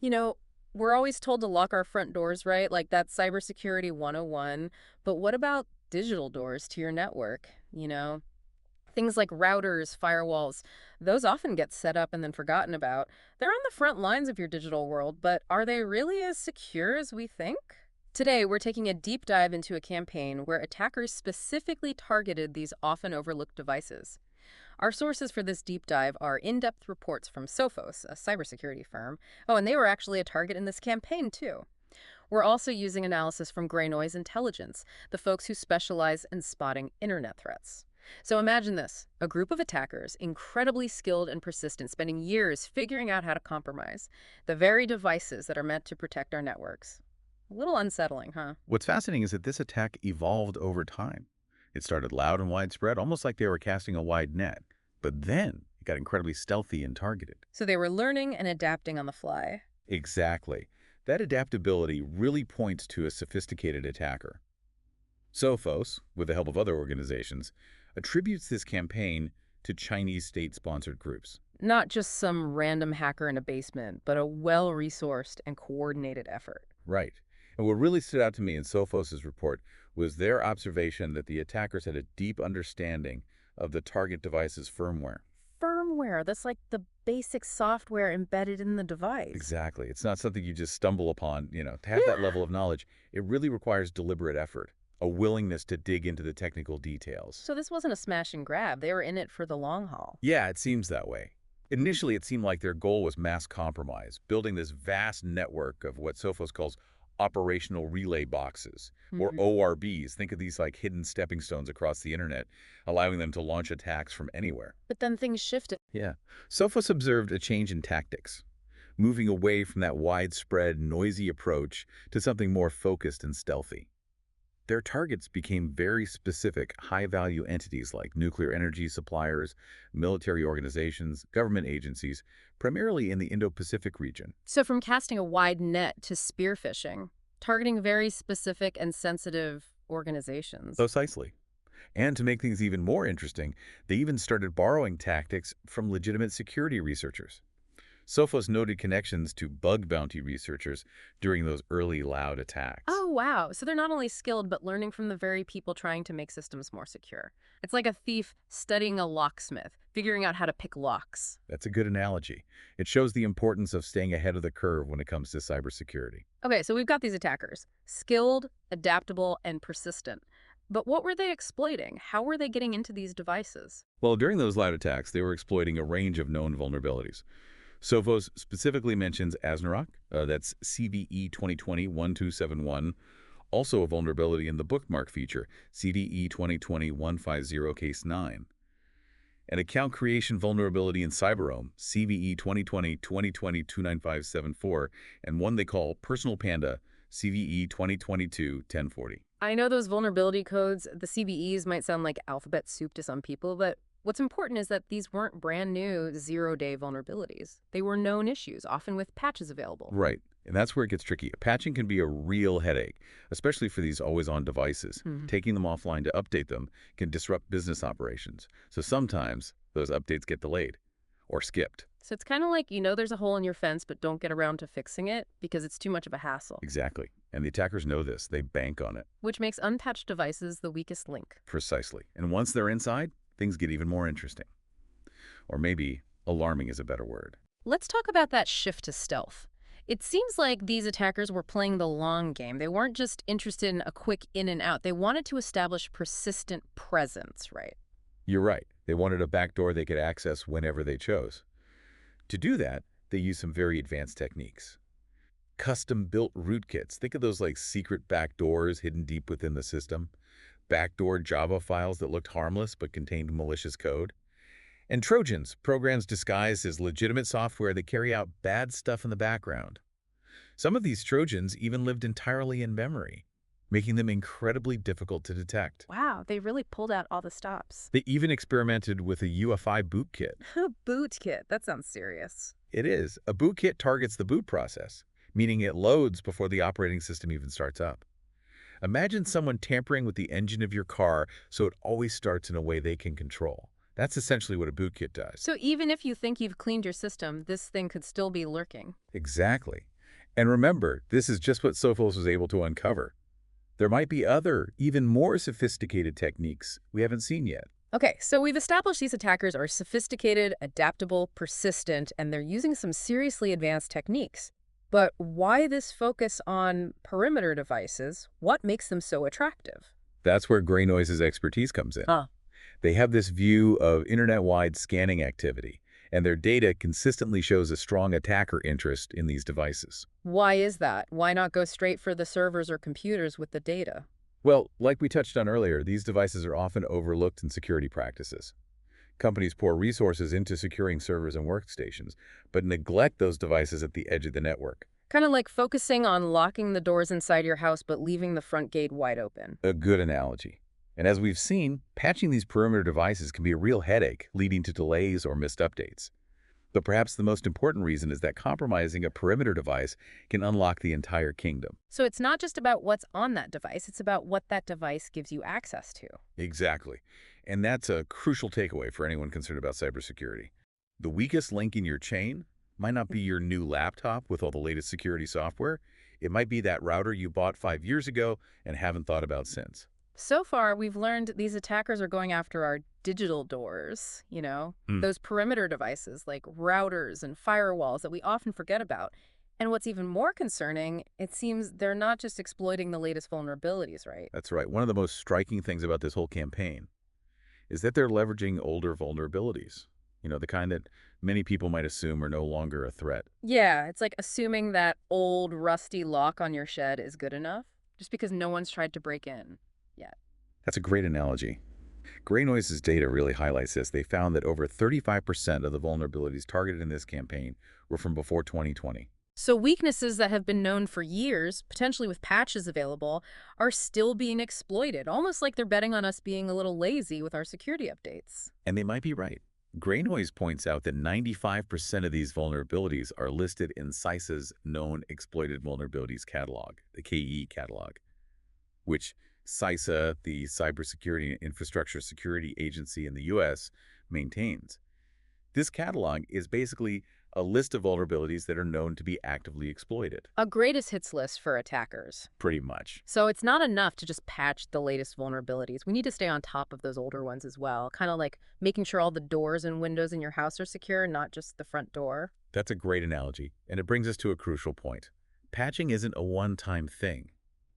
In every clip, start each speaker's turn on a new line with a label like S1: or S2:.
S1: You know, we're always told to lock our front doors, right? Like that's cybersecurity 101. But what about digital doors to your network? Things like routers, firewalls, those often get set up and then forgotten about. They're on the front lines of your digital world, but are they really as secure as we think? Today, we're taking a deep dive into a campaign where attackers specifically targeted these often overlooked devices. Our sources for this deep dive are in-depth reports from Sophos, a cybersecurity firm. Oh, and they were actually a target in this campaign, too. We're also using analysis from graynoise intelligence, the folks who specialize in spotting internet threats. So imagine this, a group of attackers, incredibly skilled and persistent, spending years figuring out how to compromise the very devices that are meant to protect our networks. A little unsettling, huh?
S2: What's fascinating is that this attack evolved over time. It started loud and widespread, almost like they were casting a wide net. But then it got incredibly stealthy and targeted.
S1: So they were learning and adapting on the fly.
S2: Exactly. That adaptability really points to a sophisticated attacker. Sophos, with the help of other organizations, attributes this campaign to Chinese state-sponsored groups.
S1: Not just some random hacker in a basement, but a well-resourced and coordinated effort.
S2: Right. And what really stood out to me in Sophos' report was their observation that the attackers had a deep understanding of the target device's firmware.
S1: Firmware, that's like the basic software embedded in the device.
S2: Exactly. It's not something you just stumble upon, To have that
S1: Yeah.
S2: level of knowledge, it really requires deliberate effort, a willingness to dig into the technical details.
S1: So this wasn't a smash and grab. They were in it for the long haul.
S2: Yeah, it seems that way. Initially, it seemed like their goal was mass compromise, building this vast network of what Sophos calls operational relay boxes, or
S1: Mhm.
S2: ORBs. Think of these like hidden stepping stones across the internet, allowing them to launch attacks from anywhere.
S1: But then things shifted.
S2: Yeah. Sophos observed a change in tactics, moving away from that widespread, noisy approach to something more focused and stealthy. Their targets became very specific, high-value entities like nuclear energy suppliers, military organizations, government agencies, primarily in the Indo-Pacific region.
S1: So from casting a wide net to spearfishing, targeting very specific and sensitive organizations.
S2: Precisely. And to make things even more interesting, they even started borrowing tactics from legitimate security researchers. Sophos noted connections to bug bounty researchers during those early loud attacks.
S1: Oh, wow. So they're not only skilled, but learning from the very people trying to make systems more secure. It's like a thief studying a locksmith, figuring out how to pick locks.
S2: That's a good analogy. It shows the importance of staying ahead of the curve when it comes to cybersecurity.
S1: Okay, so we've got these attackers, skilled, adaptable, and persistent. But what were they exploiting? How were they getting into these devices?
S2: Well, during those loud attacks, they were exploiting a range of known vulnerabilities. Sophos specifically mentions Asnarok, that's CVE 2020-1271, also a vulnerability in the bookmark feature, CVE 2020-150 Case 9. An account creation vulnerability in Cyberome, CVE 2020-2020-29574, and one they call Personal Panda, CVE 2022-1040.
S1: I know those vulnerability codes, the CVEs, might sound like alphabet soup to some people, but what's important is that these weren't brand new zero-day vulnerabilities. They were known issues, often with patches available.
S2: Right. And that's where it gets tricky. Patching can be a real headache, especially for these always-on devices.
S1: Mhm.
S2: Taking them offline to update them can disrupt business operations. So sometimes those updates get delayed or skipped.
S1: So it's kind of like there's a hole in your fence, but don't get around to fixing it because it's too much of a hassle,
S2: Exactly. And the attackers know this. They bank on it.
S1: which makes unpatched devices the weakest link.
S2: Precisely. And once they're inside, things get even more interesting. Or maybe alarming is a better word.
S1: Let's talk about that shift to stealth. It seems like these attackers were playing the long game. They weren't just interested in a quick in and out. They wanted to establish persistent presence, right?
S2: You're right. They wanted a backdoor they could access whenever they chose. To do that, they used some very advanced techniques. Custom-built rootkits. Think of those like secret backdoors hidden deep within the system. Backdoor Java files that looked harmless but contained malicious code. And Trojans, programs disguised as legitimate software that carry out bad stuff in the background. Some of these Trojans even lived entirely in memory, making them incredibly difficult to detect.
S1: Wow, they really pulled out all the stops.
S2: They even experimented with a UFI bootkit.
S1: Bootkit, that sounds serious.
S2: It is. A bootkit targets the boot process, meaning it loads before the operating system even starts up. Imagine someone tampering with the engine of your car so it always starts in a way they can control. That's essentially what a bootkit does.
S1: So even if you think you've cleaned your system, this thing could still be lurking.
S2: Exactly. And remember, this is just what Sophos was able to uncover. There might be other, even more sophisticated techniques we haven't seen yet.
S1: Okay, so we've established these attackers are sophisticated, adaptable, persistent, and they're using some seriously advanced techniques. But why this focus on perimeter devices? What makes them so attractive?
S2: That's where graynoise's expertise comes in.
S1: Huh.
S2: They have this view of internet-wide scanning activity, and their data consistently shows a strong attacker interest in these devices.
S1: Why is that? Why not go straight for the servers or computers with the data?
S2: Well, like we touched on earlier, these devices are often overlooked in security practices. Companies pour resources into securing servers and workstations, but neglect those devices at the edge of the network.
S1: Kind of like focusing on locking the doors inside your house but leaving the front gate wide open.
S2: A good analogy. And as we've seen, patching these perimeter devices can be a real headache, leading to delays or missed updates. But perhaps the most important reason is that compromising a perimeter device can unlock the entire kingdom.
S1: So it's not just about what's on that device, it's about what that device gives you access to.
S2: Exactly. And that's a crucial takeaway for anyone concerned about cybersecurity. The weakest link in your chain might not be your new laptop with all the latest security software. It might be that router you bought 5 years ago and haven't thought about since.
S1: So far, we've learned these attackers are going after our digital doors,
S2: Hmm.
S1: those perimeter devices like routers and firewalls that we often forget about. And what's even more concerning, it seems they're not just exploiting the latest vulnerabilities, right?
S2: That's right. One of the most striking things about this whole campaign is that they're leveraging older vulnerabilities. The kind that many people might assume are no longer a threat.
S1: Yeah, it's like assuming that old rusty lock on your shed is good enough just because no one's tried to break in yet.
S2: That's a great analogy. Graynoise's data really highlights this. They found that over 35% of the vulnerabilities targeted in this campaign were from before 2020.
S1: So weaknesses that have been known for years, potentially with patches available, are still being exploited, almost like they're betting on us being a little lazy with our security updates.
S2: And they might be right. Graynoise points out that 95% of these vulnerabilities are listed in CISA's Known Exploited Vulnerabilities Catalog, the KE catalog, which CISA, the Cybersecurity and Infrastructure Security Agency in the U.S., maintains. This catalog is basically a list of vulnerabilities that are known to be actively exploited.
S1: A greatest hits list for attackers.
S2: Pretty much.
S1: So it's not enough to just patch the latest vulnerabilities. We need to stay on top of those older ones as well, kind of like making sure all the doors and windows in your house are secure, not just the front door.
S2: That's a great analogy, and it brings us to a crucial point. Patching isn't a one-time thing.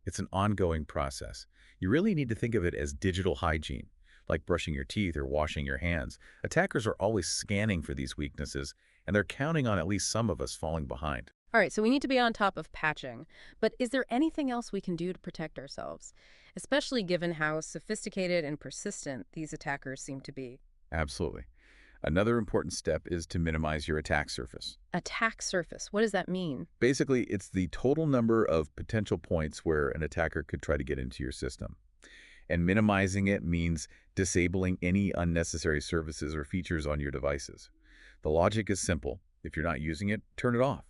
S2: It's an ongoing process. You really need to think of it as digital hygiene, like brushing your teeth or washing your hands. Attackers are always scanning for these weaknesses, and they're counting on at least some of us falling behind.
S1: All right, so we need to be on top of patching. But is there anything else we can do to protect ourselves, especially given how sophisticated and persistent these attackers seem to be?
S2: Absolutely. Another important step is to minimize your attack surface.
S1: Attack surface, what does that mean?
S2: Basically, it's the total number of potential points where an attacker could try to get into your system. And minimizing it means disabling any unnecessary services or features on your devices. The logic is simple. If you're not using it, turn it off.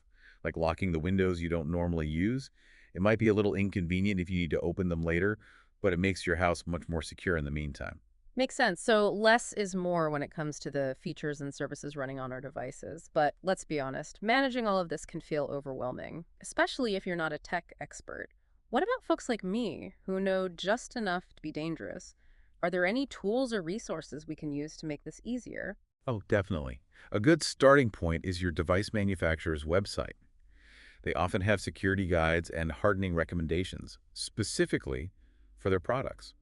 S2: Like locking the windows you don't normally use. It might be a little inconvenient if you need to open them later, but it makes your house much more secure in the meantime.
S1: Makes sense. So less is more when it comes to the features and services running on our devices. But let's be honest, managing all of this can feel overwhelming, especially if you're not a tech expert. What about folks like me who know just enough to be dangerous? Are there any tools or resources we can use to make this easier?
S2: Oh, definitely. A good starting point is your device manufacturer's website. They often have security guides and hardening recommendations, specifically for their products.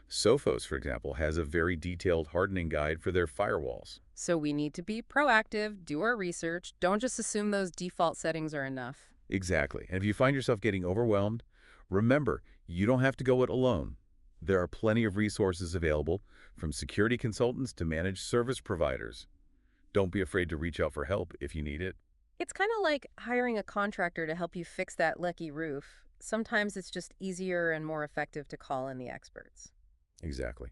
S2: Sophos, for example, has a very detailed hardening guide for their firewalls.
S1: So we need to be proactive, do our research, don't just assume those default settings are enough.
S2: Exactly. And if you find yourself getting overwhelmed, remember, you don't have to go it alone. There are plenty of resources available, from security consultants to managed service providers. Don't be afraid to reach out for help if you need it.
S1: It's kind of like hiring a contractor to help you fix that leaky roof. Sometimes it's just easier and more effective to call in the experts.
S2: Exactly.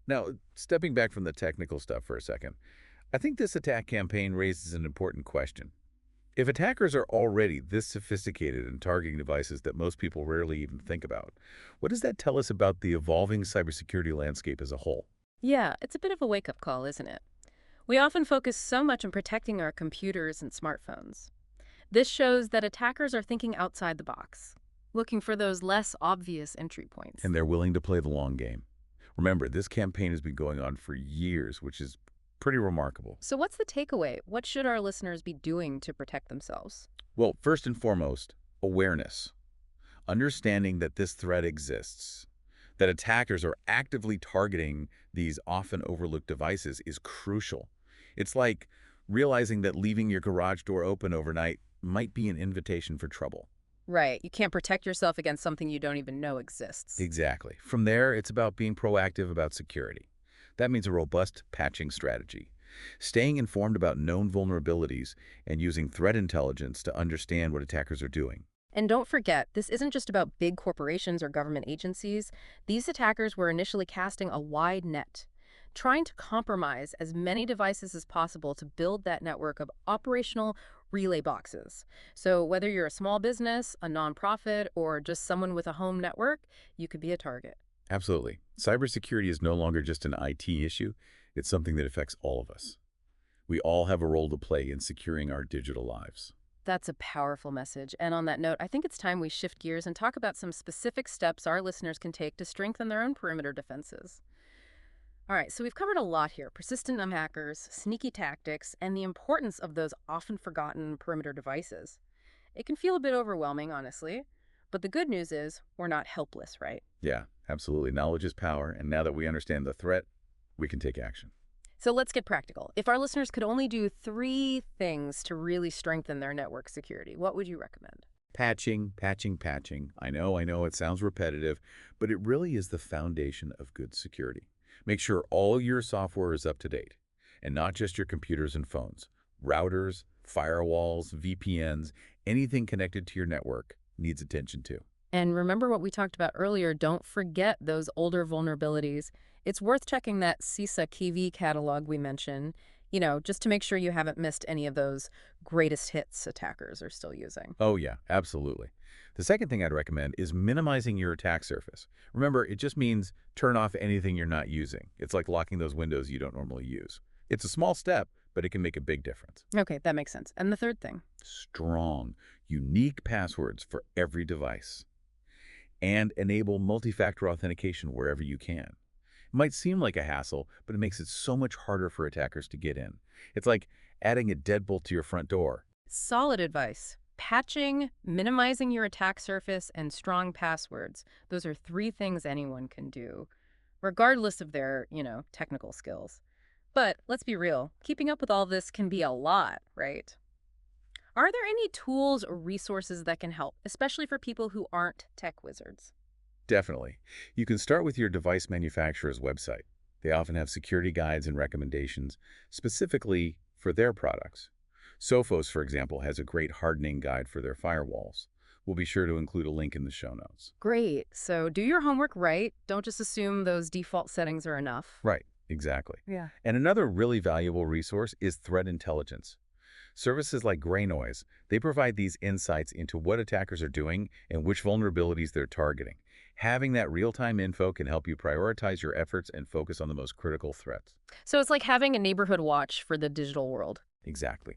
S2: Now, stepping back from the technical stuff for a second, I think this attack campaign raises an important question. If attackers are already this sophisticated in targeting devices that most people rarely even think about, what does that tell us about the evolving cybersecurity landscape as a whole?
S1: Yeah, it's a bit of a wake-up call, isn't it? We often focus so much on protecting our computers and smartphones. This shows that attackers are thinking outside the box, looking for those less obvious entry points.
S2: And they're willing to play the long game. Remember, this campaign has been going on for years, which is pretty remarkable.
S1: So, what's the takeaway? What should our listeners be doing to protect themselves?
S2: Well, first and foremost, awareness. Understanding that this threat exists, that attackers are actively targeting these often overlooked devices is crucial. It's like realizing that leaving your garage door open overnight might be an invitation for trouble.
S1: Right, you can't protect yourself against something you don't even know exists.
S2: Exactly. From there, it's about being proactive about security. That means a robust patching strategy. Staying informed about known vulnerabilities and using threat intelligence to understand what attackers are doing.
S1: And don't forget, this isn't just about big corporations or government agencies. These attackers were initially casting a wide net, trying to compromise as many devices as possible to build that network of operational relay boxes. So whether you're a small business, a nonprofit, or just someone with a home network, you could be a target.
S2: Absolutely. Cybersecurity is no longer just an IT issue. It's something that affects all of us. We all have a role to play in securing our digital lives.
S1: That's a powerful message. And on that note, I think it's time we shift gears and talk about some specific steps our listeners can take to strengthen their own perimeter defenses. All right, so we've covered a lot here: persistent hackers, sneaky tactics, and the importance of those often forgotten perimeter devices. It can feel a bit overwhelming, honestly, but the good news is we're not helpless, right?
S2: Yeah, absolutely. Knowledge is power, and now that we understand the threat, we can take action.
S1: So let's get practical. If our listeners could only do three things to really strengthen their network security, what would you recommend?
S2: Patching, patching, patching. I know, it sounds repetitive, but it really is the foundation of good security. Make sure all your software is up to date, and not just your computers and phones. Routers, firewalls, VPNs, anything connected to your network needs attention too.
S1: And remember what we talked about earlier, don't forget those older vulnerabilities. It's worth checking that CISA KV catalog we mentioned, just to make sure you haven't missed any of those greatest hits attackers are still using.
S2: Oh yeah, absolutely. The second thing I'd recommend is minimizing your attack surface. Remember, it just means turn off anything you're not using. It's like locking those windows you don't normally use. It's a small step, but it can make a big difference.
S1: Okay, that makes sense. And the third thing?
S2: Strong, unique passwords for every device. And enable multi-factor authentication wherever you can. It might seem like a hassle, but it makes it so much harder for attackers to get in. It's like adding a deadbolt to your front door.
S1: Solid advice. Patching, minimizing your attack surface, and strong passwords. Those are three things anyone can do, regardless of their, technical skills. But let's be real, keeping up with all this can be a lot, right? Are there any tools or resources that can help, especially for people who aren't tech wizards?
S2: Definitely. You can start with your device manufacturer's website. They often have security guides and recommendations specifically for their products. Sophos, for example, has a great hardening guide for their firewalls. We'll be sure to include a link in the show notes.
S1: Great. So do your homework right. Don't just assume those default settings are enough.
S2: Right, exactly.
S1: Yeah.
S2: And another really valuable resource is threat intelligence. Services like graynoise, they provide these insights into what attackers are doing and which vulnerabilities they're targeting. Having that real-time info can help you prioritize your efforts and focus on the most critical threats.
S1: So it's like having a neighborhood watch for the digital world.
S2: Exactly.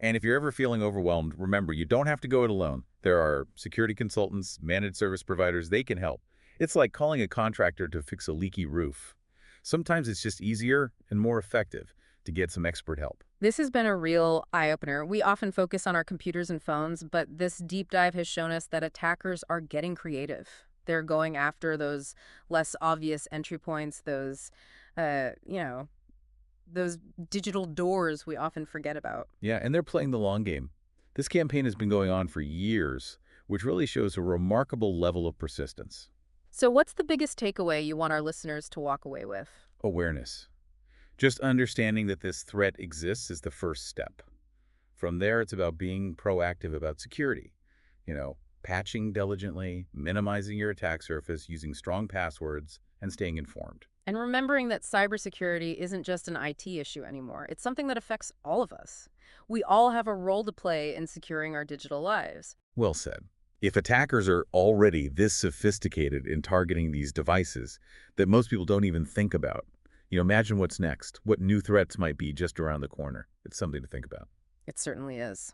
S2: And if you're ever feeling overwhelmed, remember, you don't have to go it alone. There are security consultants, managed service providers, they can help. It's like calling a contractor to fix a leaky roof. Sometimes it's just easier and more effective to get some expert help.
S1: This has been a real eye-opener. We often focus on our computers and phones, but this deep dive has shown us that attackers are getting creative. They're going after those less obvious entry points, uh, you know, those digital doors we often forget about.
S2: Yeah, and they're playing the long game. This campaign has been going on for years, which really shows a remarkable level of persistence.
S1: So what's the biggest takeaway you want our listeners to walk away with?
S2: Awareness. Just understanding that this threat exists is the first step. From there, it's about being proactive about security. Patching diligently, minimizing your attack surface, using strong passwords, and staying informed.
S1: And remembering that cybersecurity isn't just an IT issue anymore. It's something that affects all of us. We all have a role to play in securing our digital lives.
S2: Well said. If attackers are already this sophisticated in targeting these devices that most people don't even think about, Imagine what's next, what new threats might be just around the corner. It's something to think about.
S1: It certainly is.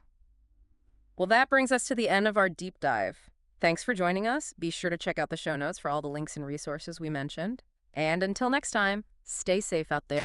S1: Well, that brings us to the end of our deep dive. Thanks for joining us. Be sure to check out the show notes for all the links and resources we mentioned. And until next time, stay safe out there.